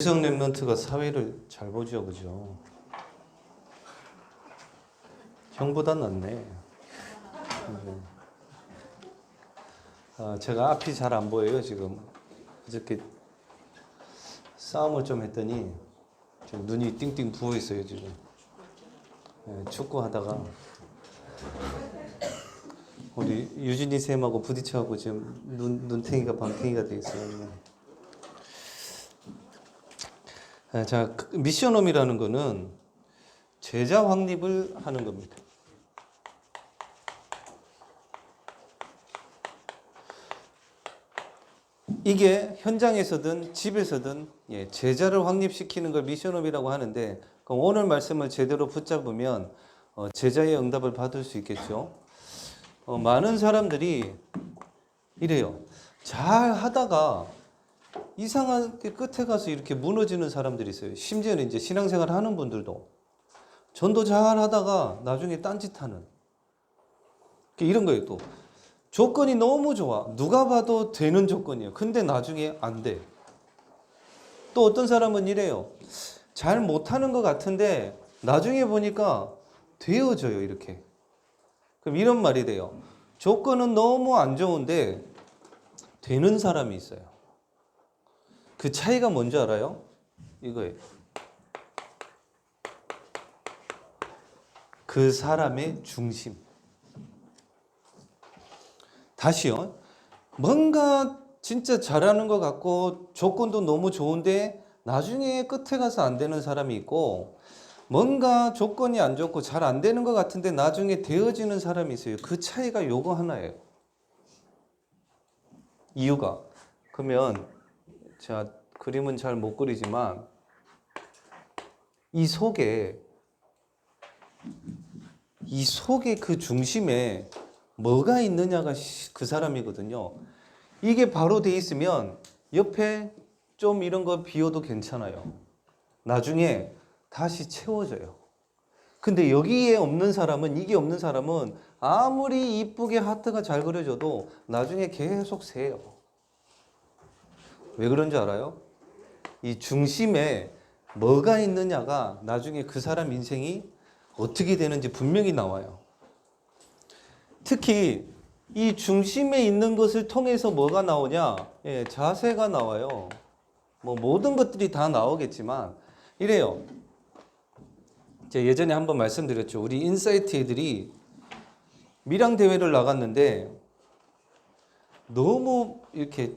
기성 랩런트가 사회를 잘 보죠, 그죠? 형보다 낫네. 제가 앞이 잘 안 보여요, 지금. 이렇게 싸움을 좀 했더니 좀 눈이 띵띵 부어 있어요, 지금. 축구하다가 우리 유진이 쌤하고 부딪혀갖고 지금 눈탱이가 방탱이가 돼 있어요. 자, 미션홈이라는 거는 제자 확립을 하는 겁니다. 이게 현장에서든 집에서든 제자를 확립시키는 걸 미션홈이라고 하는데, 그럼 오늘 말씀을 제대로 붙잡으면 제자의 응답을 받을 수 있겠죠. 많은 사람들이 이래요. 잘 하다가 이상하게 끝에 가서 이렇게 무너지는 사람들이 있어요. 심지어는 이제 신앙생활 하는 분들도 전도 잘 하다가 나중에 딴짓하는 이런 거예요. 또 조건이 너무 좋아. 누가 봐도 되는 조건이에요. 근데 나중에 안 돼. 또 어떤 사람은 이래요. 잘 못하는 것 같은데 나중에 보니까 되어져요. 이렇게. 그럼 이런 말이 돼요. 조건은 너무 안 좋은데 되는 사람이 있어요. 그 차이가 뭔지 알아요? 이거예요. 그 사람의 중심. 다시요. 뭔가 진짜 잘하는 것 같고 조건도 너무 좋은데 나중에 끝에 가서 안 되는 사람이 있고, 뭔가 조건이 안 좋고 잘 안 되는 것 같은데 나중에 되어지는 사람이 있어요. 그 차이가 요거 하나예요. 이유가. 그러면 제가 그림은 잘 못 그리지만 이 속에 그 중심에 뭐가 있느냐가 그 사람이거든요. 이게 바로 돼 있으면 옆에 좀 이런 거 비워도 괜찮아요. 나중에 다시 채워져요. 근데 여기에 없는 사람은, 이게 없는 사람은 아무리 이쁘게 하트가 잘 그려져도 나중에 계속 새요. 왜 그런지 알아요? 이 중심에 뭐가 있느냐가 나중에 그 사람 인생이 어떻게 되는지 분명히 나와요. 특히 이 중심에 있는 것을 통해서 뭐가 나오냐? 자세가 나와요. 뭐 모든 것들이 다 나오겠지만 이래요. 제가 예전에 한번 말씀드렸죠. 우리 인사이트 애들이 밀양 대회를 나갔는데 너무 이렇게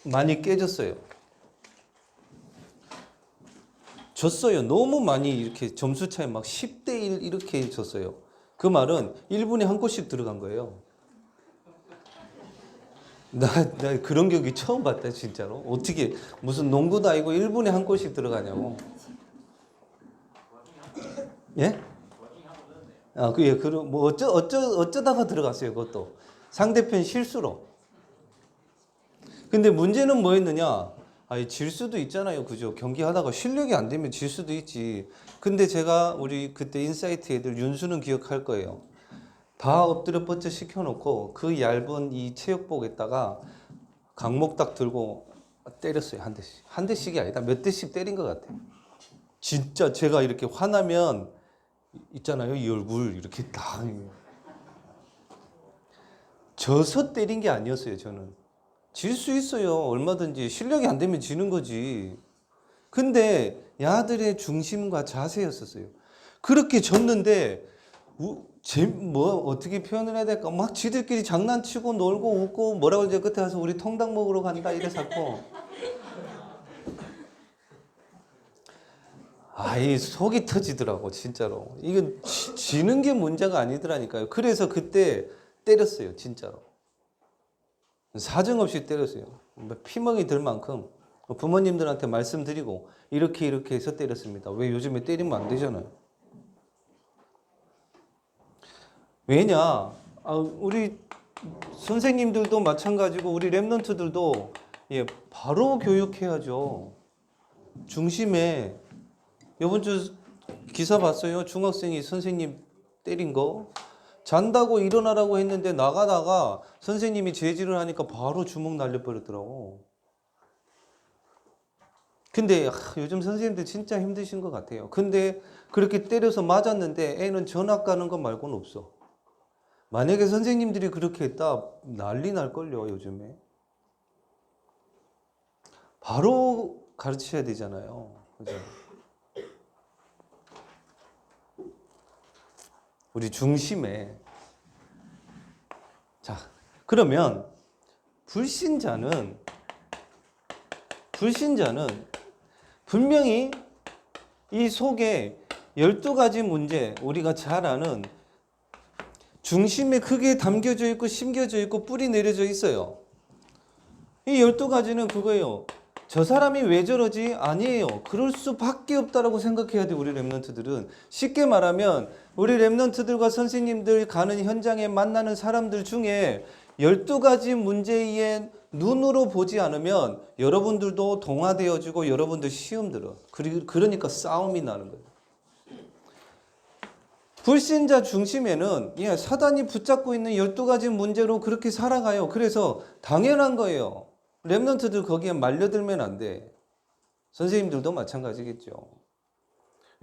많이 깨졌어요. 졌어요. 너무 많이 이렇게 점수 차이 막 10대 1 이렇게 졌어요. 그 말은 1분에 한 골씩 들어간 거예요. 나 그런 경기 처음 봤다, 진짜로. 어떻게, 무슨 농구도 아니고 1분에 한 골씩 들어가냐고. 예? 뭐 어쩌다가 들어갔어요, 그것도. 상대편 실수로. 근데 문제는 뭐였느냐? 아니, 질 수도 있잖아요, 그죠? 경기 하다가 실력이 안 되면 질 수도 있지. 근데 제가 우리 그때 인사이트 애들 윤수는 기억할 거예요. 다 엎드려 뻗쳐 시켜놓고 그 얇은 이 체육복에다가 강목 딱 들고 때렸어요. 한 대씩. 한 대씩이 아니다. 몇 대씩 때린 것 같아요. 진짜 제가 이렇게 화나면 있잖아요. 이 얼굴 이렇게 딱. 져서 때린 게 아니었어요. 저는. 질 수 있어요. 얼마든지. 실력이 안 되면 지는 거지. 근데 야들의 중심과 자세였었어요. 그렇게 졌는데 어떻게 표현을 해야 될까? 막 지들끼리 장난치고 놀고 웃고 뭐라고 이제 끝에 가서 우리 통닭 먹으러 간다 이래서고. 아이 속이 터지더라고 진짜로. 이건 지는 게 문제가 아니더라니까요. 그래서 그때 때렸어요 진짜로. 사정없이 때렸어요. 피멍이 들 만큼 부모님들한테 말씀드리고 이렇게 해서 때렸습니다. 왜 요즘에 때리면 안 되잖아요. 왜냐? 우리 선생님들도 마찬가지고 우리 랩런트들도 바로 교육해야죠. 중심에 이번 주 기사 봤어요? 중학생이 선생님 때린 거. 잔다고 일어나라고 했는데 나가다가 선생님이 제지를 하니까 바로 주먹 날려버렸더라고. 근데 요즘 선생님들 진짜 힘드신 것 같아요. 근데 그렇게 때려서 맞았는데 애는 전학 가는 것 말고는 없어. 만약에 선생님들이 그렇게 했다 난리 날걸요, 요즘에. 바로 가르쳐야 되잖아요. 그죠? 우리 중심에. 자, 그러면 불신자는 분명히 이 속에 12가지 문제, 우리가 잘 아는 중심에 크게 담겨져 있고 심겨져 있고 뿌리 내려져 있어요. 이 12가지는 그거예요. 저 사람이 왜 저러지? 아니에요. 그럴 수밖에 없다라고 생각해야 돼, 우리 랩런트들은. 쉽게 말하면 우리 랩런트들과 선생님들 가는 현장에 만나는 사람들 중에 12가지 문제에 눈으로 보지 않으면 여러분들도 동화되어지고 여러분들 시험 들어. 그러니까 싸움이 나는 거예요. 불신자 중심에는 사단이 붙잡고 있는 12가지 문제로 그렇게 살아가요. 그래서 당연한 거예요. 랩런트들 거기에 말려들면 안 돼. 선생님들도 마찬가지겠죠.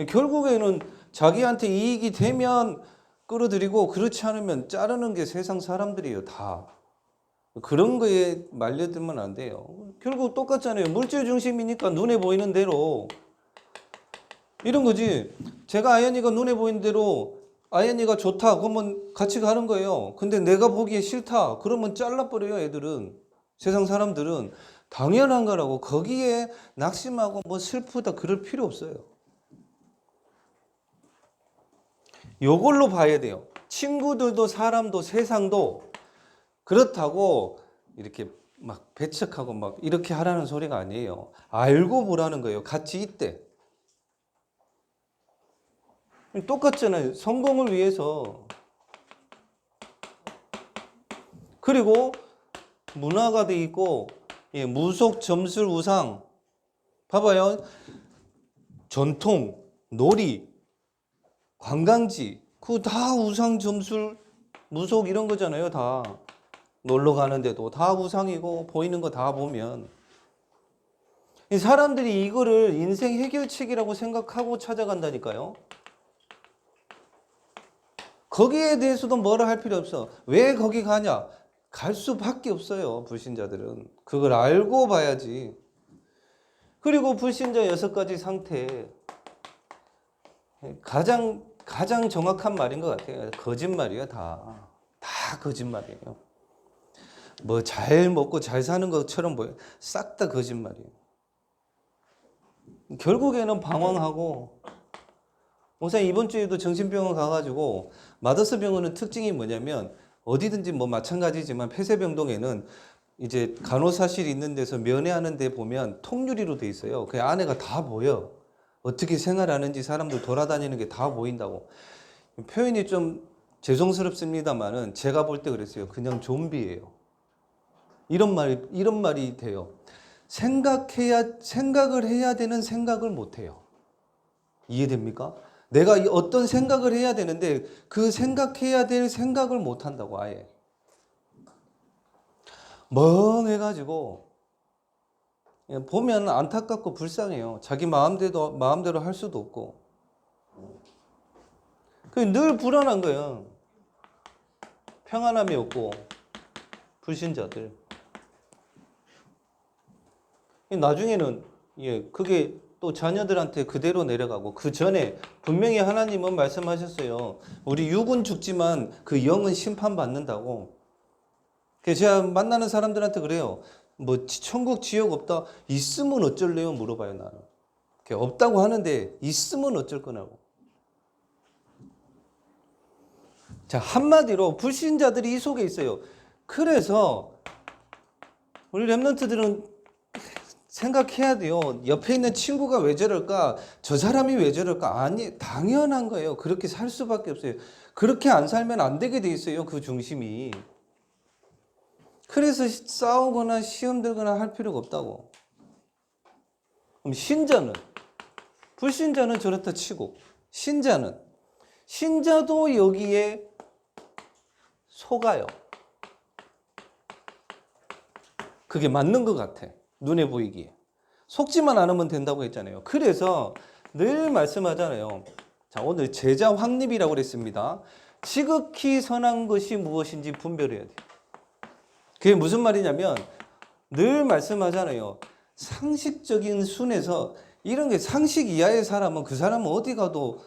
결국에는 자기한테 이익이 되면 끌어들이고 그렇지 않으면 자르는 게 세상 사람들이에요. 다. 그런 거에 말려들면 안 돼요. 결국 똑같잖아요. 물질 중심이니까 눈에 보이는 대로 이런 거지. 제가 아연이가 눈에 보이는 대로 아연이가 좋다 그러면 같이 가는 거예요. 근데 내가 보기에 싫다 그러면 잘라버려요. 애들은. 세상 사람들은 당연한 거라고. 거기에 낙심하고 뭐 슬프다 그럴 필요 없어요. 요걸로 봐야 돼요. 친구들도 사람도 세상도 그렇다고 이렇게 막 배척하고 막 이렇게 하라는 소리가 아니에요. 알고 보라는 거예요. 같이 있대. 똑같잖아요. 성공을 위해서. 그리고 문화가 돼 있고 무속 점술 우상 봐봐요. 전통, 놀이, 관광지 그거 다 우상 점술 무속 이런 거잖아요. 다 놀러 가는데도 다 우상이고 보이는 거 다 보면 이 사람들이 이거를 인생 해결책이라고 생각하고 찾아간다니까요. 거기에 대해서도 뭐라 할 필요 없어. 왜 거기 가냐? 갈 수밖에 없어요. 불신자들은. 그걸 알고 봐야지. 그리고 불신자 6가지 상태. 가장 정확한 말인 것 같아요. 거짓말이에요. 다 거짓말이에요. 뭐 잘 먹고 잘 사는 것처럼 보여요. 싹 다 거짓말이에요. 결국에는 방황하고 목사님 이번 주에도 정신병원 가가지고 마더스 병원은 특징이 뭐냐면 어디든지 뭐 마찬가지지만 폐쇄병동에는 이제 간호사실이 있는 데서 면회하는 데 보면 통유리로 돼 있어요. 그 안에가 다 보여. 어떻게 생활하는지 사람들 돌아다니는 게 다 보인다고. 표현이 좀 죄송스럽습니다만은 제가 볼 때 그랬어요. 그냥 좀비예요. 이런 말이 돼요. 생각을 해야 되는 생각을 못 해요. 이해됩니까? 내가 어떤 생각을 해야 되는데 그 생각해야 될 생각을 못 한다고 아예. 멍해가지고 보면 안타깝고 불쌍해요. 자기 마음대로 할 수도 없고. 늘 불안한 거예요. 평안함이 없고 불신자들. 나중에는 그게 또 자녀들한테 그대로 내려가고 그 전에 분명히 하나님은 말씀하셨어요. 우리 육은 죽지만 그 영은 심판받는다고. 그래서 제가 만나는 사람들한테 그래요. 뭐 천국 지옥 없다. 있으면 어쩔래요? 물어봐요 나는. 없다고 하는데 있으면 어쩔 거냐고. 자, 한마디로 불신자들이 이 속에 있어요. 그래서 우리 랩런트들은 생각해야 돼요. 옆에 있는 친구가 왜 저럴까? 저 사람이 왜 저럴까? 아니, 당연한 거예요. 그렇게 살 수밖에 없어요. 그렇게 안 살면 안 되게 돼 있어요. 그 중심이. 그래서 싸우거나 시험 들거나 할 필요가 없다고. 그럼 불신자는 저렇다 치고, 신자도 여기에 속아요. 그게 맞는 것 같아. 눈에 보이기에. 속지만 않으면 된다고 했잖아요. 그래서 늘 말씀하잖아요. 자, 오늘 제자 확립이라고 그랬습니다. 지극히 선한 것이 무엇인지 분별해야 돼요. 그게 무슨 말이냐면 늘 말씀하잖아요. 상식적인 순에서 이런 게 상식 이하의 사람은 그 사람은 어디 가도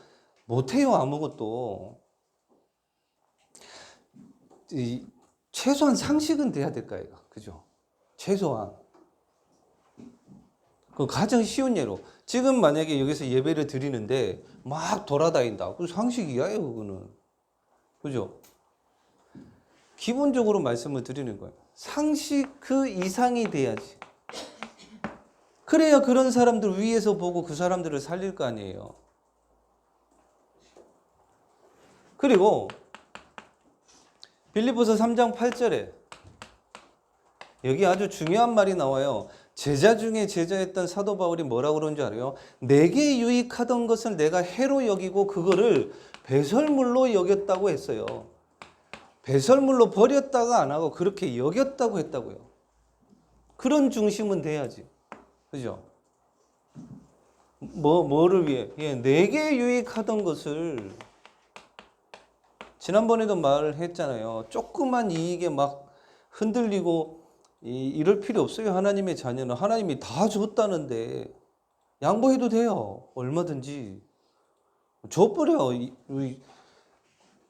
못해요. 아무것도. 최소한 상식은 돼야 될까 이거. 그죠? 최소한. 그 가장 쉬운 예로 지금 만약에 여기서 예배를 드리는데 막 돌아다닌다. 그 상식 이하예요. 그거는. 그죠? 기본적으로 말씀을 드리는 거예요. 상식 그 이상이 돼야지. 그래야 그런 사람들 위에서 보고 그 사람들을 살릴 거 아니에요. 그리고 빌립보서 3장 8절에 여기 아주 중요한 말이 나와요. 제자 중에 제자였던 사도 바울이 뭐라고 그러는 줄 알아요? 내게 유익하던 것을 내가 해로 여기고 그거를 배설물로 여겼다고 했어요. 배설물로 버렸다가 안 하고 그렇게 여겼다고 했다고요. 그런 중심은 돼야지. 그죠? 뭐를 위해? 예, 내게 유익하던 것을 지난번에도 말을 했잖아요. 조그만 이익에 막 흔들리고 이럴 필요 없어요. 하나님의 자녀는 하나님이 다 줬다는데 양보해도 돼요. 얼마든지 줘버려.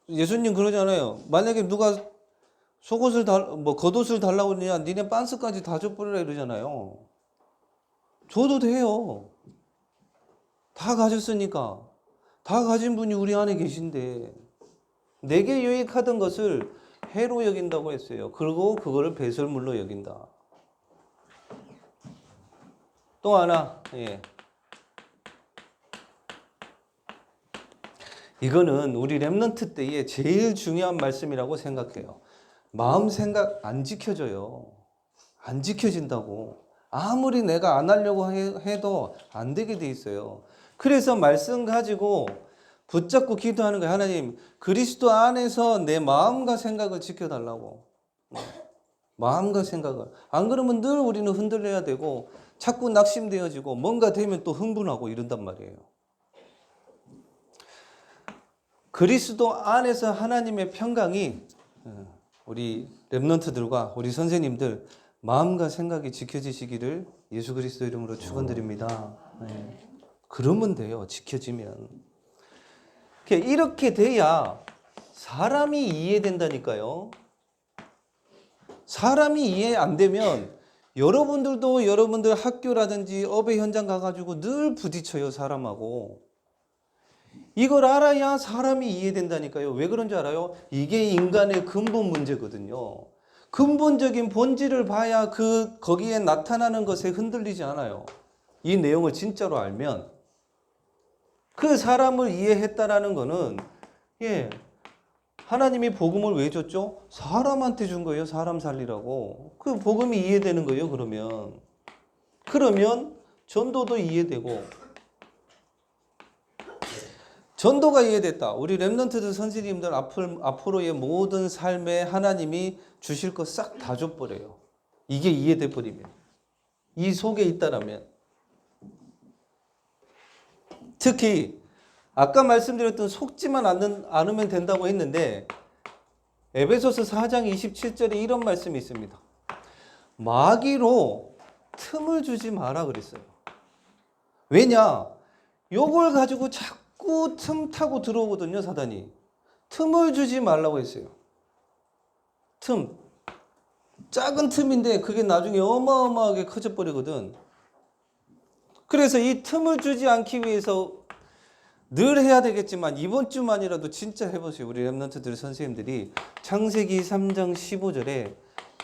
예수님 그러잖아요. 만약에 누가 속옷을 겉옷을 달라고 그러냐, 니네 빤스까지 다 줘버리라 이러잖아요. 줘도 돼요. 다 가졌으니까. 다 가진 분이 우리 안에 계신데 내게 유익하던 것을 해로 여긴다고 했어요. 그리고 그거를 배설물로 여긴다. 또 하나, 예. 이거는 우리 렘넌트 때의 제일 중요한 말씀이라고 생각해요. 마음 생각 안 지켜져요. 안 지켜진다고. 아무리 내가 안 하려고 해도 안 되게 돼 있어요. 그래서 말씀 가지고 붙잡고 기도하는 거예요. 하나님, 그리스도 안에서 내 마음과 생각을 지켜달라고. 마음과 생각을. 안 그러면 늘 우리는 흔들려야 되고 자꾸 낙심되어지고 뭔가 되면 또 흥분하고 이런단 말이에요. 그리스도 안에서 하나님의 평강이 우리 렘넌트들과 우리 선생님들 마음과 생각이 지켜지시기를 예수 그리스도 이름으로 축원드립니다. 네. 그러면 돼요. 지켜지면. 이렇게 돼야 사람이 이해된다니까요. 사람이 이해 안 되면 여러분들도 여러분들 학교라든지 업의 현장 가가지고 늘 부딪혀요. 사람하고. 이걸 알아야 사람이 이해된다니까요. 왜 그런 줄 알아요? 이게 인간의 근본 문제거든요. 근본적인 본질을 봐야 거기에 나타나는 것에 흔들리지 않아요. 이 내용을 진짜로 알면 그 사람을 이해했다라는 거는 하나님이 복음을 왜 줬죠? 사람한테 준 거예요. 사람 살리라고. 그 복음이 이해되는 거예요. 그러면 전도도 이해되고 전도가 이해됐다. 우리 렘넌트들 선생님들 앞으로의 모든 삶에 하나님이 주실 거 싹 다 줘버려요. 이게 이해돼 버리면. 이 속에 있다라면. 특히 아까 말씀드렸던 속지만 않으면 된다고 했는데 에베소서 4장 27절에 이런 말씀이 있습니다. 마귀로 틈을 주지 마라 그랬어요. 왜냐? 요걸 가지고 자꾸 틈 타고 들어오거든요, 사단이. 틈을 주지 말라고 했어요. 틈. 작은 틈인데 그게 나중에 어마어마하게 커져버리거든. 그래서 이 틈을 주지 않기 위해서 늘 해야 되겠지만 이번 주만이라도 진짜 해보세요. 우리 렘넌트들 선생님들이 창세기 3장 15절에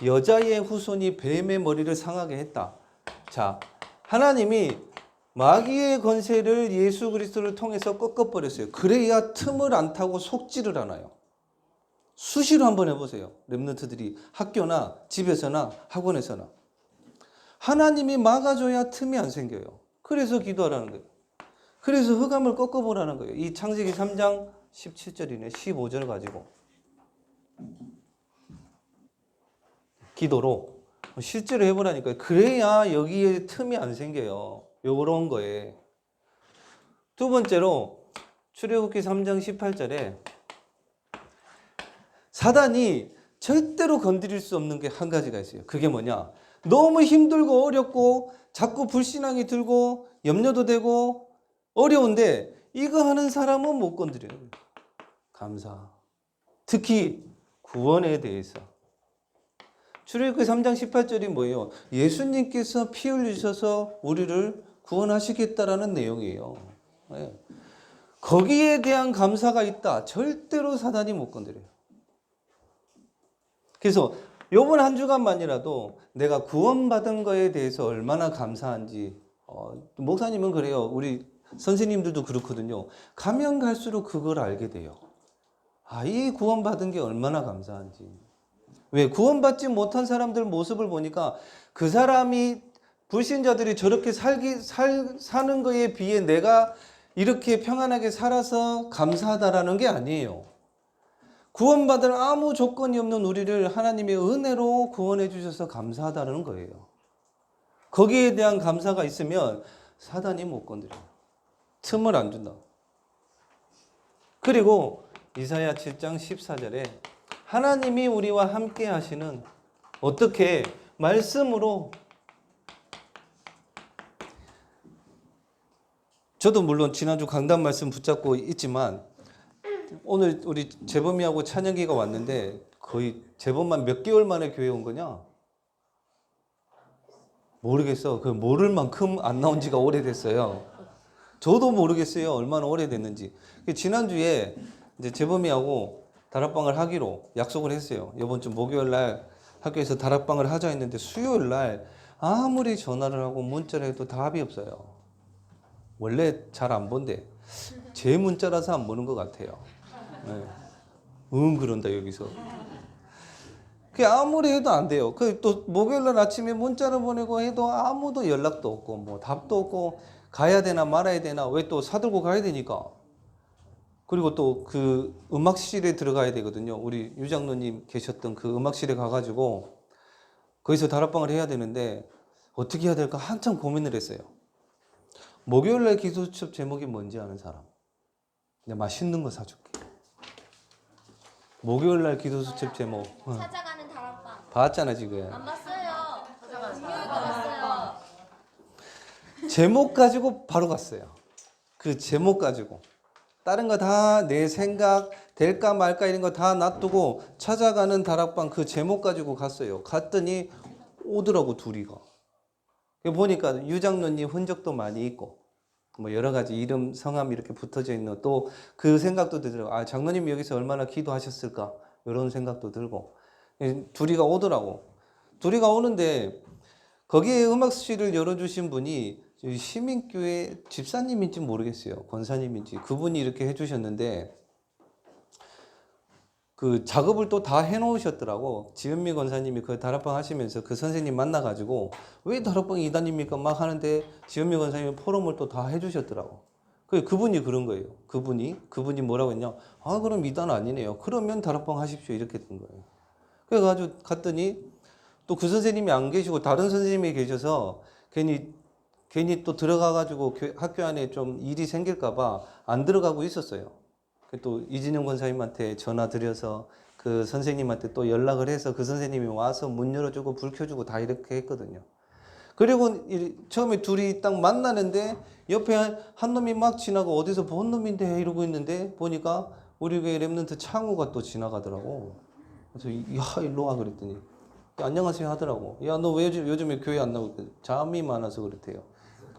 여자의 후손이 뱀의 머리를 상하게 했다. 자, 하나님이 마귀의 권세를 예수 그리스도를 통해서 꺾어버렸어요. 그래야 틈을 안 타고 속지를 않아요. 수시로 한번 해보세요. 렘넌트들이 학교나 집에서나 학원에서나. 하나님이 막아줘야 틈이 안 생겨요. 그래서 기도하라는 거예요. 그래서 흑암을 꺾어보라는 거예요. 이 창세기 3장 17절이네. 15절 가지고. 기도로 실제로 해보라니까요. 그래야 여기에 틈이 안 생겨요. 요런 거에. 두 번째로 출애굽기 3장 18절에 사단이 절대로 건드릴 수 없는 게 한 가지가 있어요. 그게 뭐냐? 너무 힘들고 어렵고 자꾸 불신앙이 들고 염려도 되고 어려운데 이거 하는 사람은 못 건드려요. 감사. 특히 구원에 대해서. 출애굽기 3장 18절이 뭐예요? 예수님께서 피 흘리셔서 우리를 구원하시겠다라는 내용이에요. 네. 거기에 대한 감사가 있다. 절대로 사단이 못 건드려요. 그래서 요번 한 주간만이라도 내가 구원받은 거에 대해서 얼마나 감사한지, 목사님은 그래요. 우리 선생님들도 그렇거든요. 가면 갈수록 그걸 알게 돼요. 아, 이 구원받은 게 얼마나 감사한지. 왜? 구원받지 못한 사람들 모습을 보니까 그 사람이, 불신자들이 저렇게 사는 거에 비해 내가 이렇게 평안하게 살아서 감사하다라는 게 아니에요. 구원받을 아무 조건이 없는 우리를 하나님의 은혜로 구원해 주셔서 감사하다는 거예요. 거기에 대한 감사가 있으면 사단이 못 건드려요. 틈을 안 준다. 그리고 이사야 7장 14절에 하나님이 우리와 함께 하시는, 어떻게? 말씀으로. 저도 물론 지난주 강단 말씀 붙잡고 있지만 오늘 우리 재범이하고 찬영이가 왔는데 거의 재범만 몇 개월 만에 교회 온 거냐? 모르겠어. 그 모를 만큼 안 나온 지가 오래됐어요. 저도 모르겠어요. 얼마나 오래됐는지. 지난주에 이제 재범이하고 다락방을 하기로 약속을 했어요. 이번 주 목요일 날 학교에서 다락방을 하자 했는데 수요일 날 아무리 전화를 하고 문자를 해도 답이 없어요. 원래 잘 안 본대. 제 문자라서 안 보는 것 같아요. 네. 그런다 여기서. 그게 아무리 해도 안 돼요. 그 또 목요일날 아침에 문자를 보내고 해도 아무도 연락도 없고 뭐 답도 없고 가야 되나 말아야 되나, 왜 또 사들고 가야 되니까. 그리고 또 그 음악실에 들어가야 되거든요. 우리 유장로님 계셨던 그 음악실에 가가지고 거기서 다락방을 해야 되는데 어떻게 해야 될까 한참 고민을 했어요. 목요일날 기도 수첩 제목이 뭔지 아는 사람? 내가 맛있는 거 사줄게. 목요일날 기도 수첩 제목. 찾아가는 다락방. 봤잖아 지금. 안 봤어요. 분명히 봤어요. 제목 가지고 바로 갔어요. 그 제목 가지고. 다른 거 다 내 생각 될까 말까 이런 거 다 놔두고 찾아가는 다락방 그 제목 가지고 갔어요. 갔더니 오더라고 둘이가. 보니까 유장로님 흔적도 많이 있고 뭐 여러 가지 이름 성함 이렇게 붙어져 있는, 또 그 생각도 들더라고. 아, 장로님이 여기서 얼마나 기도하셨을까 이런 생각도 들고. 둘이가 오더라고. 둘이가 오는데 거기에 음악실을 열어주신 분이 시민교회 집사님인지 모르겠어요. 권사님인지. 그분이 이렇게 해주셨는데 그 작업을 또 다 해놓으셨더라고. 지은미 권사님이 그 다락방 하시면서 그 선생님 만나가지고 왜 다락방이 이단입니까? 막 하는데 지은미 권사님이 포럼을 또 다 해주셨더라고. 그분이 그런 거예요. 그분이 뭐라고 했냐? 아, 그럼 이단 아니네요. 그러면 다락방 하십시오. 이렇게 된 거예요. 그래가지고 갔더니 또 그 선생님이 안 계시고 다른 선생님이 계셔서 괜히 또 들어가가지고 학교 안에 좀 일이 생길까봐 안 들어가고 있었어요. 또 이진영 권사님한테 전화 드려서 그 선생님한테 또 연락을 해서 그 선생님이 와서 문 열어주고 불 켜주고 다 이렇게 했거든요. 그리고 처음에 둘이 딱 만나는데 옆에 한 놈이 막 지나고 어디서 본 놈인데 이러고 있는데 보니까 우리 교회 랩런트 창우가 또 지나가더라고. 그래서 야, 일로 와 그랬더니 안녕하세요 하더라고. 야, 너 왜 요즘에 교회 안 나오고? 잠이 많아서 그랬대요.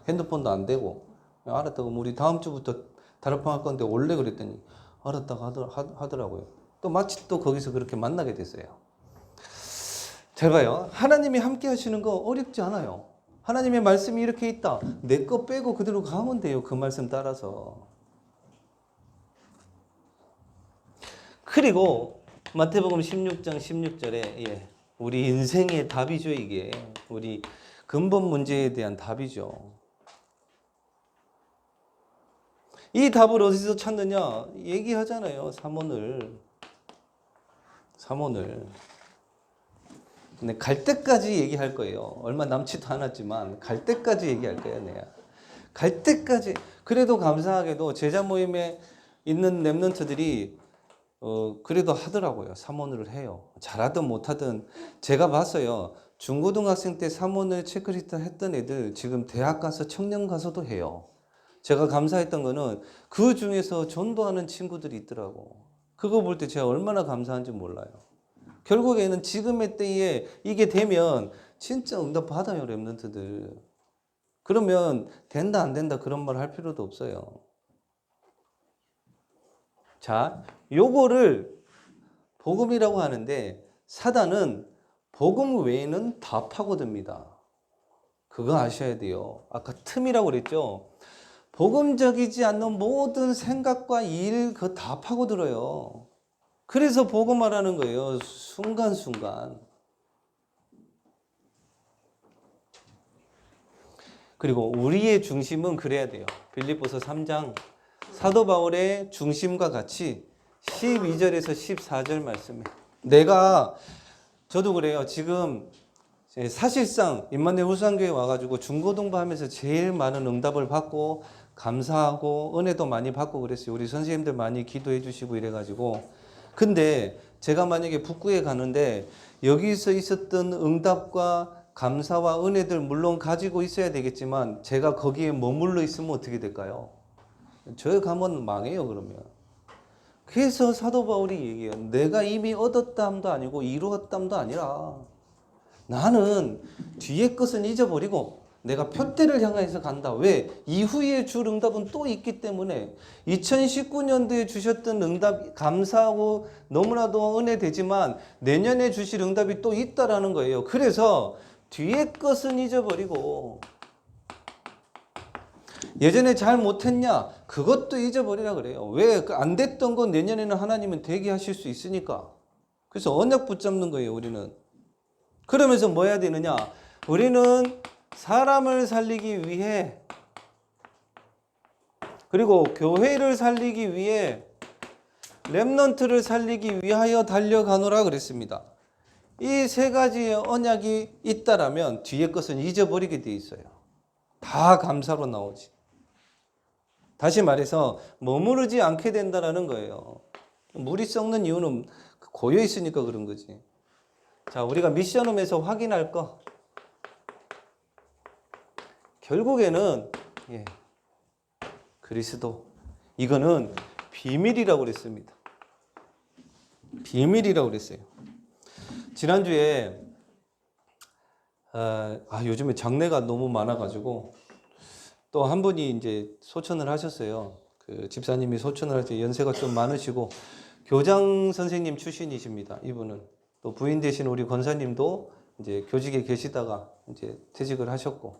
핸드폰도 안 되고. 알았다고 우리 다음 주부터 다락방 할 건데 올래 그랬더니 알았다고 하더라고요. 또 마치 또 거기서 그렇게 만나게 됐어요. 잘 봐요. 하나님이 함께 하시는 거 어렵지 않아요. 하나님의 말씀이 이렇게 있다. 내 거 빼고 그대로 가면 돼요. 그 말씀 따라서. 그리고 마태복음 16장 16절에 우리 인생의 답이죠. 이게 우리 근본 문제에 대한 답이죠. 이 답을 어디서 찾느냐? 얘기하잖아요. 삼원을. 근데 갈 때까지 얘기할 거예요. 얼마 남지도 않았지만 갈 때까지 얘기할 거예요. 내가 갈 때까지. 그래도 감사하게도 제자 모임에 있는 랩런트들이 그래도 하더라고요. 사모를 해요. 잘하든 못하든. 제가 봤어요. 중고등학생 때 사모를 체크리스트 했던 애들 지금 대학 가서 청년 가서도 해요. 제가 감사했던 거는 그 중에서 전도하는 친구들이 있더라고. 그거 볼 때 제가 얼마나 감사한지 몰라요. 결국에는 지금의 때에 이게 되면 진짜 응답 받아요, 랩런트들. 그러면 된다 안 된다 그런 말 할 필요도 없어요. 자, 요거를 복음이라고 하는데 사단은 복음 외에는 다 파고듭니다. 그거 아셔야 돼요. 아까 틈이라고 그랬죠. 복음적이지 않는 모든 생각과 일 그거 다 파고들어요. 그래서 복음화라는 거예요. 순간순간. 그리고 우리의 중심은 그래야 돼요. 빌립보서 3장 사도 바울의 중심과 같이 12절에서 14절 말씀에 저도 그래요. 지금 사실상 임마누엘 울산교회 와가지고 중고등부하면서 제일 많은 응답을 받고 감사하고 은혜도 많이 받고 그랬어요. 우리 선생님들 많이 기도해 주시고 이래가지고. 근데 제가 만약에 북구에 가는데 여기서 있었던 응답과 감사와 은혜들 물론 가지고 있어야 되겠지만 제가 거기에 머물러 있으면 어떻게 될까요? 저희 가면 망해요, 그러면. 그래서 사도 바울이 얘기해요. 내가 이미 얻었담도 아니고 이루었담도 아니라 나는 뒤의 것은 잊어버리고 내가 표대를 향해서 간다. 왜? 이후에 줄 응답은 또 있기 때문에 2019년도에 주셨던 응답 감사하고 너무나도 은혜되지만 내년에 주실 응답이 또 있다라는 거예요. 그래서 뒤의 것은 잊어버리고 예전에 잘 못했냐? 그것도 잊어버리라 그래요. 왜? 안 됐던 건 내년에는 하나님은 되게 하실 수 있으니까. 그래서 언약 붙잡는 거예요, 우리는. 그러면서 뭐 해야 되느냐? 우리는 사람을 살리기 위해 그리고 교회를 살리기 위해 렘넌트를 살리기 위하여 달려가노라 그랬습니다. 이 세 가지의 언약이 있다라면 뒤에 것은 잊어버리게 돼 있어요. 다 감사로 나오지. 다시 말해서 머무르지 않게 된다라는 거예요. 물이 썩는 이유는 고여 있으니까 그런 거지. 자, 우리가 미션홈에서 확인할 거. 결국에는 그리스도. 이거는 비밀이라고 그랬습니다. 비밀이라고 그랬어요. 지난주에 요즘에 장례가 너무 많아가지고 또 한 분이 이제 소천을 하셨어요. 그 집사님이 소천을 할 때 연세가 좀 많으시고 교장 선생님 출신이십니다. 이분은 또 부인 되신 우리 권사님도 이제 교직에 계시다가 이제 퇴직을 하셨고,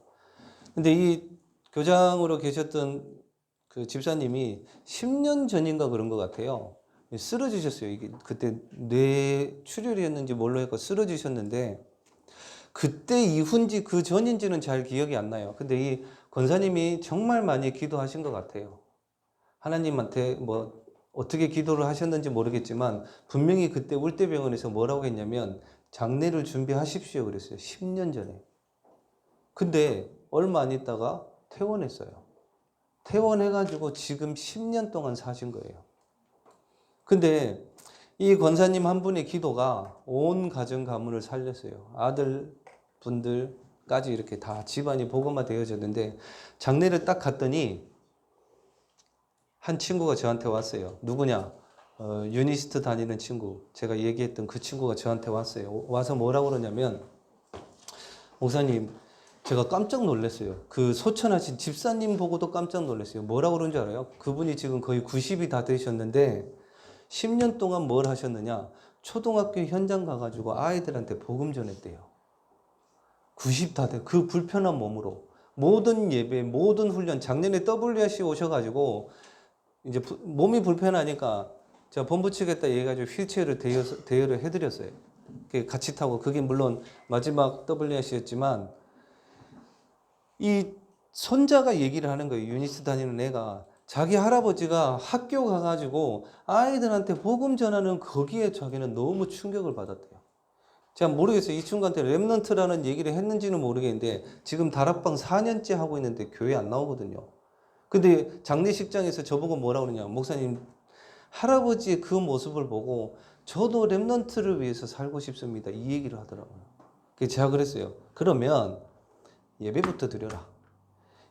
근데 이 교장으로 계셨던 그 집사님이 10년 전인가 그런 것 같아요. 쓰러지셨어요. 이게 그때 뇌 출혈이었는지 뭘로 했고 쓰러지셨는데 그때 이후인지 그 전인지는 잘 기억이 안 나요. 근데 이 권사님이 정말 많이 기도하신 것 같아요. 하나님한테 뭐 어떻게 기도를 하셨는지 모르겠지만 분명히 그때 울대병원에서 뭐라고 했냐면 장례를 준비하십시오 그랬어요. 10년 전에. 근데 얼마 안 있다가 퇴원했어요. 퇴원해가지고 지금 10년 동안 사신 거예요. 근데 이 권사님 한 분의 기도가 온 가정 가문을 살렸어요. 아들 분들까지 이렇게 다 집안이 복음화 되어졌는데 장례를 딱 갔더니 한 친구가 저한테 왔어요. 누구냐? 유니스트 다니는 친구. 제가 얘기했던 그 친구가 저한테 왔어요. 와서 뭐라고 그러냐면 목사님 제가 깜짝 놀랐어요. 그 소천하신 집사님 보고도 깜짝 놀랐어요. 뭐라고 그런 줄 알아요? 그분이 지금 거의 90이 다 되셨는데 10년 동안 뭘 하셨느냐? 초등학교 현장 가가지고 아이들한테 복음 전했대요. 90 다 돼. 그 불편한 몸으로. 모든 예배, 모든 훈련, 작년에 WRC 오셔가지고 이제 몸이 불편하니까 제가 본부 측에다 얘기해가지고 휠체어를 대여를 해드렸어요. 같이 타고. 그게 물론 마지막 WRC였지만 이 손자가 얘기를 하는 거예요. 유니스 다니는 애가. 자기 할아버지가 학교 가가지고 아이들한테 복음 전하는 거기에 자기는 너무 충격을 받았대요. 제가 모르겠어요. 이 친구한테 랩넌트라는 얘기를 했는지는 모르겠는데 지금 다락방 4년째 하고 있는데 교회 안 나오거든요. 근데 장례식장에서 저보고 뭐라 그러냐. 목사님, 할아버지의 그 모습을 보고 저도 랩넌트를 위해서 살고 싶습니다. 이 얘기를 하더라고요. 그래서 제가 그랬어요. 그러면 예배부터 드려라.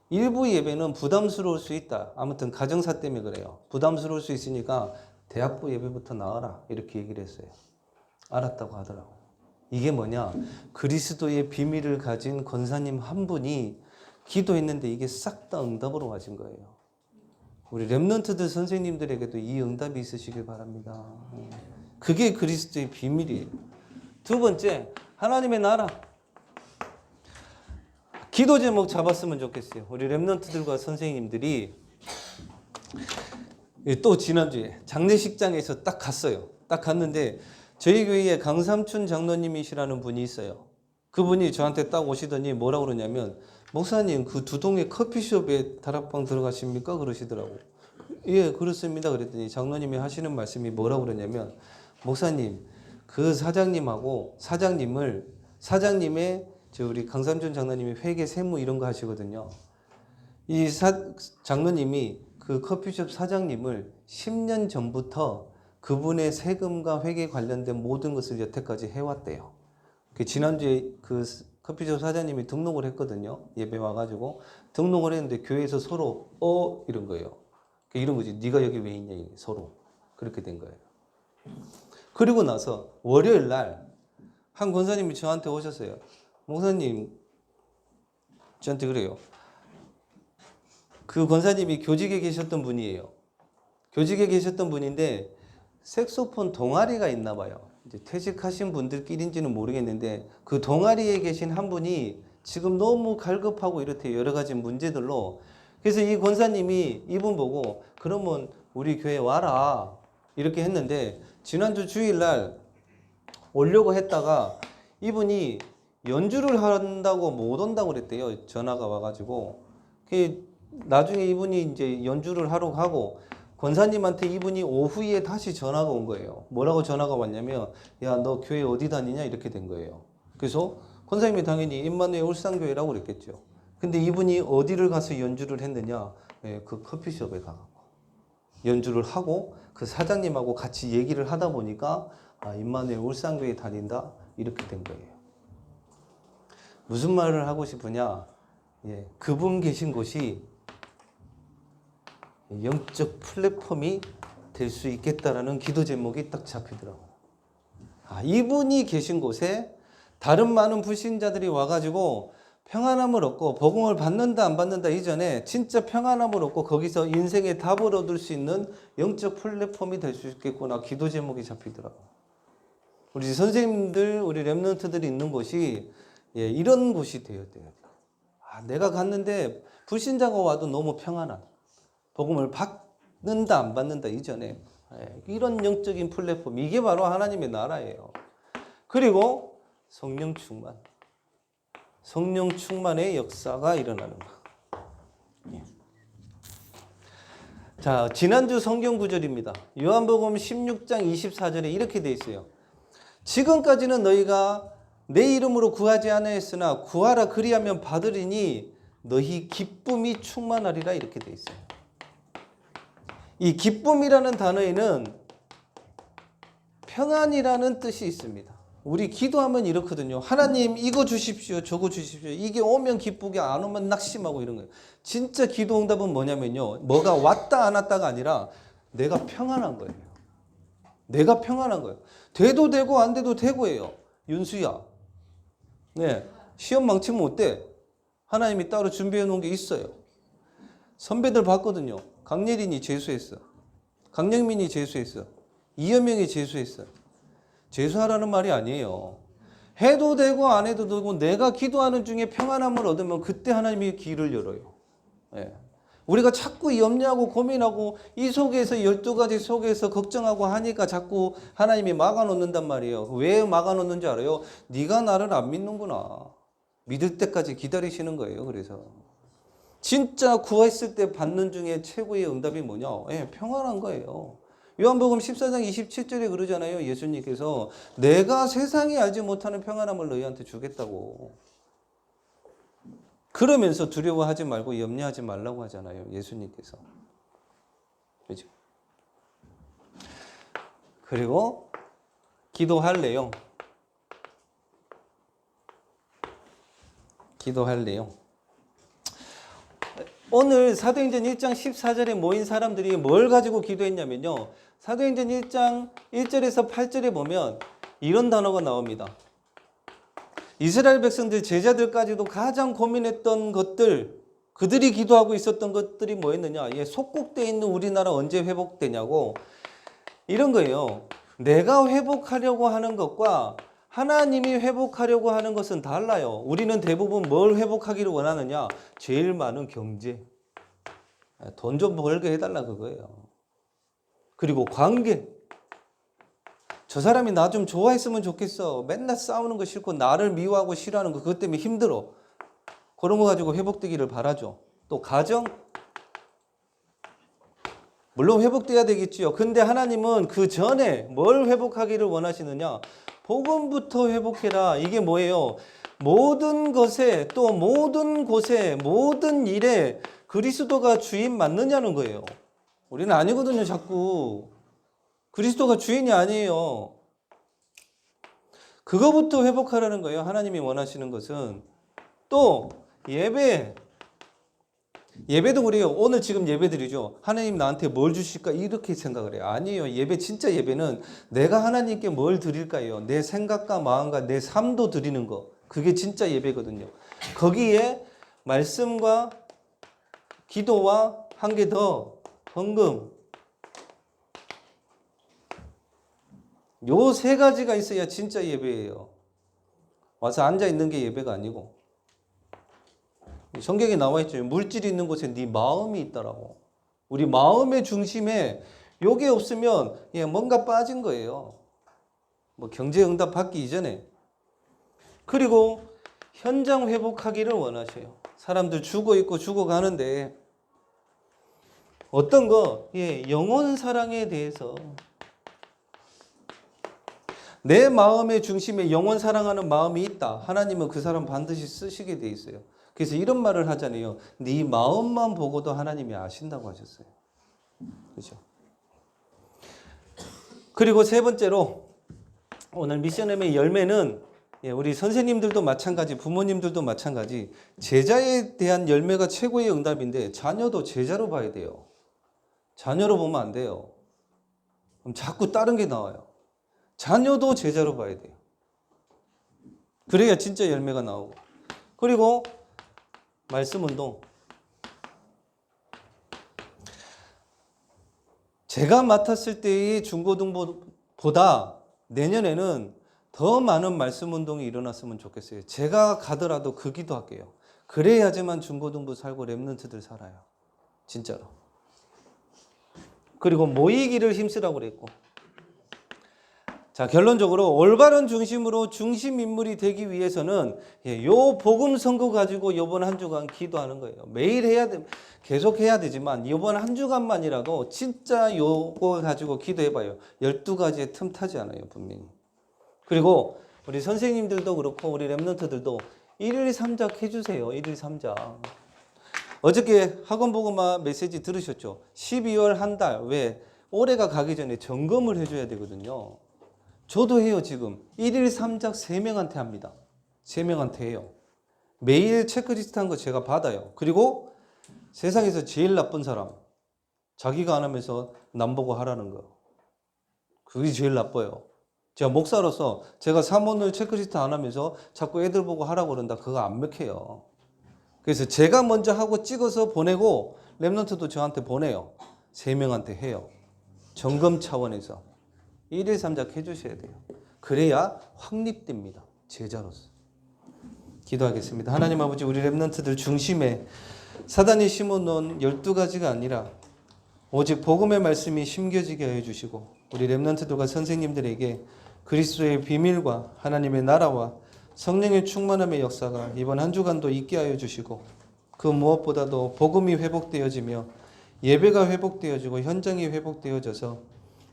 일부 예배는 부담스러울 수 있다. 아무튼 가정사 때문에 그래요. 부담스러울 수 있으니까 대학부 예배부터 나와라. 이렇게 얘기를 했어요. 알았다고 하더라고요. 이게 뭐냐? 그리스도의 비밀을 가진 권사님 한 분이 기도했는데 이게 싹 다 응답으로 가신 거예요. 우리 랩넌트들 선생님들에게도 이 응답이 있으시길 바랍니다. 그게 그리스도의 비밀이에요. 두 번째, 하나님의 나라. 기도 제목 잡았으면 좋겠어요. 우리 랩넌트들과 선생님들이 또 지난주에 장례식장에서 딱 갔어요. 딱 갔는데 저희 교회에 강삼춘 장로님이시라는 분이 있어요. 그분이 저한테 딱 오시더니 뭐라고 그러냐면 목사님 그 두동의 커피숍에 다락방 들어가십니까? 그러시더라고. 예, 그렇습니다. 그랬더니 장로님이 하시는 말씀이 뭐라고 그러냐면 목사님 그 사장님의 우리 강삼춘 장로님이 회계 세무 이런 거 하시거든요. 이 장로님이 그 커피숍 사장님을 10년 전부터 그분의 세금과 회계 관련된 모든 것을 여태까지 해왔대요. 지난주에 그 커피숍 사장님이 등록을 했거든요. 예배 와가지고 등록을 했는데 교회에서 서로 이런 거예요. 이런 거지. 네가 여기 왜 있냐 서로 그렇게 된 거예요. 그리고 나서 월요일 날 한 권사님이 저한테 오셨어요. 목사님 저한테 그래요. 그 권사님이 교직에 계셨던 분이에요. 교직에 계셨던 분인데 색소폰 동아리가 있나 봐요. 이제 퇴직하신 분들끼리인지는 모르겠는데 그 동아리에 계신 한 분이 지금 너무 갈급하고 이렇대요. 여러 가지 문제들로. 그래서 이 권사님이 이분 보고 그러면 우리 교회 와라 이렇게 했는데 지난주 주일날 오려고 했다가 이분이 연주를 한다고 못 온다고 그랬대요. 전화가 와가지고. 나중에 이분이 이제 연주를 하러 가고 권사님한테 이분이 오후에 다시 전화가 온 거예요. 뭐라고 전화가 왔냐면 야, 너 교회 어디 다니냐 이렇게 된 거예요. 그래서 권사님이 당연히 임마누엘 울산교회라고 그랬겠죠. 근데 이분이 어디를 가서 연주를 했느냐? 예, 그 커피숍에 가고 연주를 하고 그 사장님하고 같이 얘기를 하다 보니까 임마누엘 울산교회 다닌다 이렇게 된 거예요. 무슨 말을 하고 싶으냐? 예, 그분 계신 곳이 영적 플랫폼이 될 수 있겠다라는 기도 제목이 딱 잡히더라고요. 이분이 계신 곳에 다른 많은 불신자들이 와가지고 평안함을 얻고 복음을 받는다 안 받는다 이전에 진짜 평안함을 얻고 거기서 인생의 답을 얻을 수 있는 영적 플랫폼이 될 수 있겠구나. 기도 제목이 잡히더라고요. 우리 선생님들, 우리 랩런트들이 있는 곳이 이런 곳이 되어야 돼요. 내가 갔는데 불신자가 와도 너무 평안한 복음을 받는다 안 받는다 이전에 이런 영적인 플랫폼, 이게 바로 하나님의 나라예요. 그리고 성령 충만의 역사가 일어나는 거. 자, 지난주 성경 구절입니다. 요한복음 16장 24절에 이렇게 돼 있어요. 지금까지는 너희가 내 이름으로 구하지 아니하였으나 구하라 그리하면 받으리니 너희 기쁨이 충만하리라 이렇게 돼 있어요. 이 기쁨이라는 단어에는 평안이라는 뜻이 있습니다. 우리 기도하면 이렇거든요. 하나님 이거 주십시오. 저거 주십시오. 이게 오면 기쁘게 안 오면 낙심하고 이런 거예요. 진짜 기도 응답은 뭐냐면요. 뭐가 왔다 안 왔다가 아니라 내가 평안한 거예요. 내가 평안한 거예요. 돼도 되고 안 돼도 되고예요. 윤수야. 네. 시험 망치면 어때? 하나님이 따로 준비해 놓은 게 있어요. 선배들 봤거든요. 강예린이 재수했어. 강영민이 재수했어. 이현명이 재수했어. 재수하라는 말이 아니에요. 해도 되고 안 해도 되고 내가 기도하는 중에 평안함을 얻으면 그때 하나님이 길을 열어요. 네. 우리가 자꾸 염려하고 고민하고 이 속에서 12가지 속에서 걱정하고 하니까 자꾸 하나님이 막아놓는단 말이에요. 왜 막아놓는지 알아요? 네가 나를 안 믿는구나. 믿을 때까지 기다리시는 거예요. 그래서 진짜 구했을 때 받는 중에 최고의 응답이 뭐냐? 평안한 거예요. 요한복음 14장 27절에 그러잖아요. 예수님께서 내가 세상이 알지 못하는 평안함을 너희한테 주겠다고. 그러면서 두려워하지 말고 염려하지 말라고 하잖아요. 예수님께서. 그죠? 그리고 기도할래요. 기도할래요. 오늘 사도행전 1장 14절에 모인 사람들이 뭘 가지고 기도했냐면요. 사도행전 1장 1절에서 8절에 보면 이런 단어가 나옵니다. 이스라엘 백성들, 제자들까지도 가장 고민했던 것들, 그들이 기도하고 있었던 것들이 뭐였느냐. 속국되어 있는 우리나라 언제 회복되냐고. 이런 거예요. 내가 회복하려고 하는 것과 하나님이 회복하려고 하는 것은 달라요. 우리는 대부분 뭘 회복하기를 원하느냐? 제일 많은 경제. 돈 좀 벌게 해달라 그거예요. 그리고 관계. 저 사람이 나 좀 좋아했으면 좋겠어. 맨날 싸우는 거 싫고 나를 미워하고 싫어하는 거 그것 때문에 힘들어. 그런 거 가지고 회복되기를 바라죠. 또 가정. 물론 회복돼야 되겠지요. 근데 하나님은 그 전에 뭘 회복하기를 원하시느냐? 복음부터 회복해라. 이게 뭐예요? 모든 것에 또 모든 곳에 모든 일에 그리스도가 주인 맞느냐는 거예요. 우리는 아니거든요. 자꾸 그리스도가 주인이 아니에요. 그거부터 회복하라는 거예요. 하나님이 원하시는 것은. 또 예배도 그래요. 오늘 지금 예배 드리죠. 하나님 나한테 뭘 주실까 이렇게 생각을 해요. 아니에요. 예배 진짜 예배는 내가 하나님께 뭘 드릴까요? 내 생각과 마음과 내 삶도 드리는 거. 그게 진짜 예배거든요. 거기에 말씀과 기도와 한 개 더 헌금. 요 세 가지가 있어야 진짜 예배예요. 와서 앉아 있는 게 예배가 아니고. 성경에 나와 있죠. 물질이 있는 곳에 네 마음이 있다라고. 우리 마음의 중심에 요게 없으면 뭔가 빠진 거예요. 뭐 경제 응답 받기 이전에. 그리고 현장 회복하기를 원하셔요. 사람들 죽어 있고 죽어 가는데 어떤 거? 영혼 사랑에 대해서 내 마음의 중심에 영혼 사랑하는 마음이 있다. 하나님은 그 사람 반드시 쓰시게 돼 있어요. 그래서 이런 말을 하잖아요. 네 마음만 보고도 하나님이 아신다고 하셨어요. 그렇죠? 그리고 세 번째로 오늘 미션엠의 열매는 우리 선생님들도 마찬가지, 부모님들도 마찬가지. 제자에 대한 열매가 최고의 응답인데 자녀도 제자로 봐야 돼요. 자녀로 보면 안 돼요. 그럼 자꾸 다른 게 나와요. 자녀도 제자로 봐야 돼요. 그래야 진짜 열매가 나오고. 그리고 말씀 운동. 제가 맡았을 때의 중고등부보다 내년에는 더 많은 말씀 운동이 일어났으면 좋겠어요. 제가 가더라도 그 기도할게요. 그래야지만 중고등부 살고 랩런트들 살아요. 진짜로. 그리고 모이기를 힘쓰라고 그랬고. 자, 결론적으로 올바른 중심으로 중심 인물이 되기 위해서는 요 복음 선거 가지고 이번 한 주간 기도하는 거예요. 매일 계속 해야 되지만 이번 한 주간만이라도 진짜 요거 가지고 기도해봐요. 12가지의 틈 타지 않아요, 분명히. 그리고 우리 선생님들도 그렇고 우리 랩런트들도 1일 3작 해주세요. 1일 3작. 어저께 학원복음화 메시지 들으셨죠? 12월 한 달, 왜? 올해가 가기 전에 점검을 해줘야 되거든요. 저도 해요, 지금. 1일 3작 3명한테 합니다. 3명한테 해요. 매일 체크리스트 한 거 제가 받아요. 그리고 세상에서 제일 나쁜 사람, 자기가 안 하면서 남 보고 하라는 거. 그게 제일 나빠요. 제가 목사로서 제가 사모를 체크리스트 안 하면서 자꾸 애들 보고 하라고 그런다. 그거 안 먹혀요. 그래서 제가 먼저 하고 찍어서 보내고 랩런트도 저한테 보내요. 3명한테 해요. 점검 차원에서. 1일 3작 해주셔야 돼요. 그래야 확립됩니다. 제자로서. 기도하겠습니다. 하나님 아버지, 우리 랩런트들 중심에 사단이 심어놓은 12가지가 아니라 오직 복음의 말씀이 심겨지게 해주시고 우리 랩런트들과 선생님들에게 그리스도의 비밀과 하나님의 나라와 성령의 충만함의 역사가 이번 한 주간도 있게 하여 주시고 그 무엇보다도 복음이 회복되어지며 예배가 회복되어지고 현장이 회복되어져서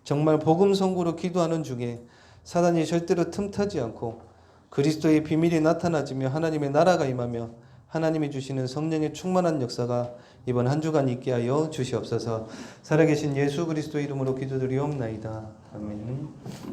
정말 복음 선고로 기도하는 중에 사단이 절대로 틈타지 않고 그리스도의 비밀이 나타나지며 하나님의 나라가 임하며 하나님이 주시는 성령의 충만한 역사가 이번 한 주간 있게 하여 주시옵소서. 살아계신 예수 그리스도 이름으로 기도드리옵나이다. 아멘.